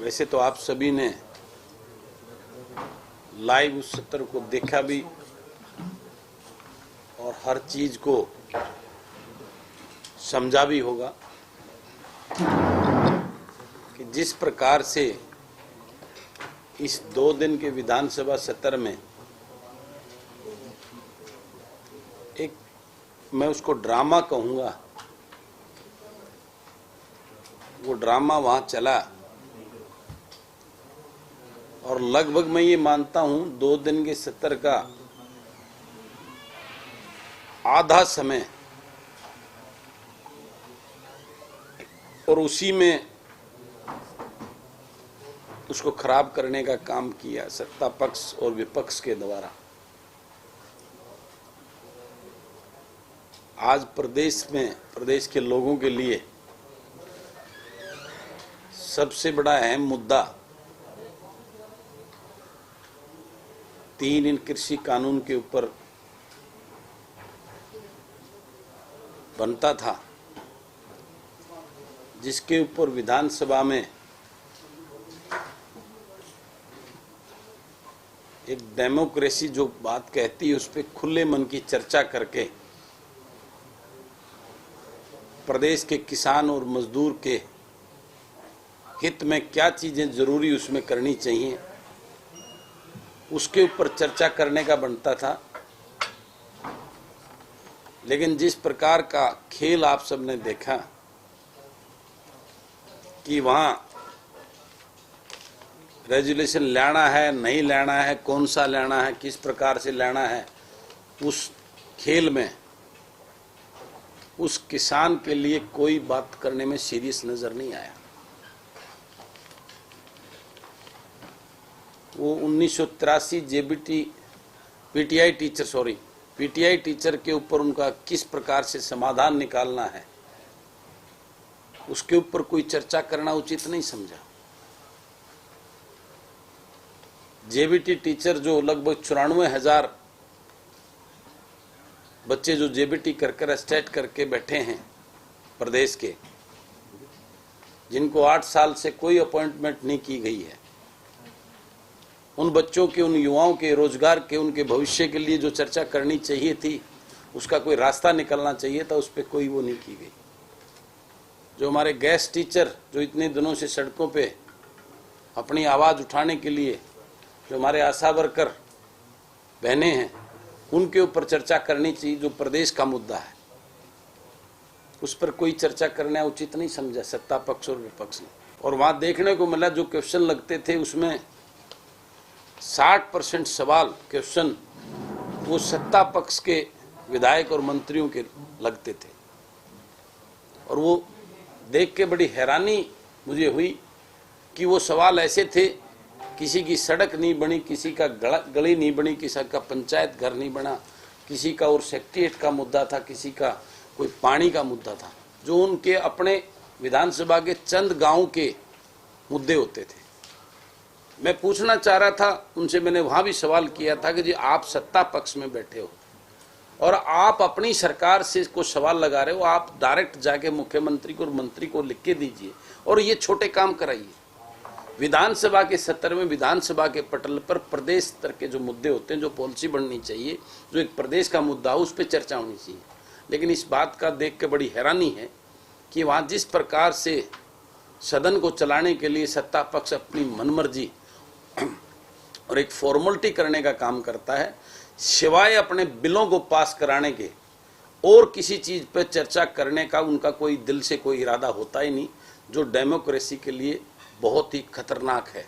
वैसे तो आप सभी ने लाइव उस सत्र को देखा भी और हर चीज को समझा भी होगा कि जिस प्रकार से इस 2 दिन के विधानसभा सत्र में एक, मैं उसको ड्रामा कहूंगा, वो ड्रामा वहां चला और लगभग मैं ये मानता हूं 2 दिन के सत्र का आधा समय और उसी में उसको खराब करने का काम किया सत्ता पक्ष और विपक्ष के द्वारा। आज प्रदेश के लोगों के लिए सबसे बड़ा अहम मुद्दा 3 इन कृषि कानून के ऊपर बनता था, जिसके ऊपर विधानसभा में एक डेमोक्रेसी जो बात कहती है उस पर खुले मन की चर्चा करके प्रदेश के किसान और मजदूर के हित में क्या चीजें जरूरी उसमें करनी चाहिए, उसके ऊपर चर्चा करने का बनता था। लेकिन जिस प्रकार का खेल आप सबने देखा कि वहां रेजुलेशन लेना है नहीं लेना है, कौन सा लेना है, किस प्रकार से लेना है, उस खेल में उस किसान के लिए कोई बात करने में सीरियस नजर नहीं आया। वो 1983 पीटीआई टीचर के ऊपर उनका किस प्रकार से समाधान निकालना है, उसके ऊपर कोई चर्चा करना उचित नहीं समझा। जेबीटी टीचर जो लगभग 94,000 बच्चे जो जेबीटी कर स्टेट करके बैठे हैं प्रदेश के, जिनको 8 साल से कोई अपॉइंटमेंट नहीं की गई है, उन बच्चों के, उन युवाओं के रोजगार के, उनके भविष्य के लिए जो चर्चा करनी चाहिए थी, उसका कोई रास्ता निकलना चाहिए था, उस पर कोई वो नहीं की गई। जो हमारे गेस्ट टीचर जो इतने दिनों से सड़कों पे अपनी आवाज उठाने के लिए, जो हमारे आशा वर्कर बहने हैं, उनके ऊपर चर्चा करनी चाहिए, जो प्रदेश का मुद्दा है, उस पर कोई चर्चा करना उचित नहीं समझा सत्ता पक्ष और विपक्ष ने। और वहां देखने को मिला जो क्वेश्चन लगते थे उसमें 60% सवाल क्वेश्चन वो सत्ता पक्ष के विधायक और मंत्रियों के लगते थे। और वो देख के बड़ी हैरानी मुझे हुई कि वो सवाल ऐसे थे, किसी की सड़क नहीं बनी, किसी का गली नहीं बनी, किसी का पंचायत घर नहीं बना, किसी का और सेक्रेटेरिएट का मुद्दा था, किसी का कोई पानी का मुद्दा था, जो उनके अपने विधानसभा के चंद गांव के मुद्दे होते थे। मैं पूछना चाह रहा था उनसे, मैंने वहां भी सवाल किया था कि जी आप सत्ता पक्ष में बैठे हो और आप अपनी सरकार से को सवाल लगा रहे हो, आप डायरेक्ट जाके मुख्यमंत्री को और मंत्री को लिख के दीजिए और ये छोटे काम कराइए। विधानसभा के सत्र में, विधानसभा के पटल पर प्रदेश स्तर के जो मुद्दे होते हैं, जो पॉलिसी बननी चाहिए, जो एक प्रदेश का मुद्दा हो, उस पर चर्चा होनी चाहिए। लेकिन इस बात का देख के बड़ी हैरानी है कि वहां जिस प्रकार से सदन को चलाने के लिए सत्ता पक्ष अपनी मनमर्जी और एक फॉर्मेलिटी करने का काम करता है, सिवाय अपने बिलों को पास कराने के और किसी चीज पर चर्चा करने का उनका कोई दिल से कोई इरादा होता ही नहीं, जो डेमोक्रेसी के लिए बहुत ही खतरनाक है।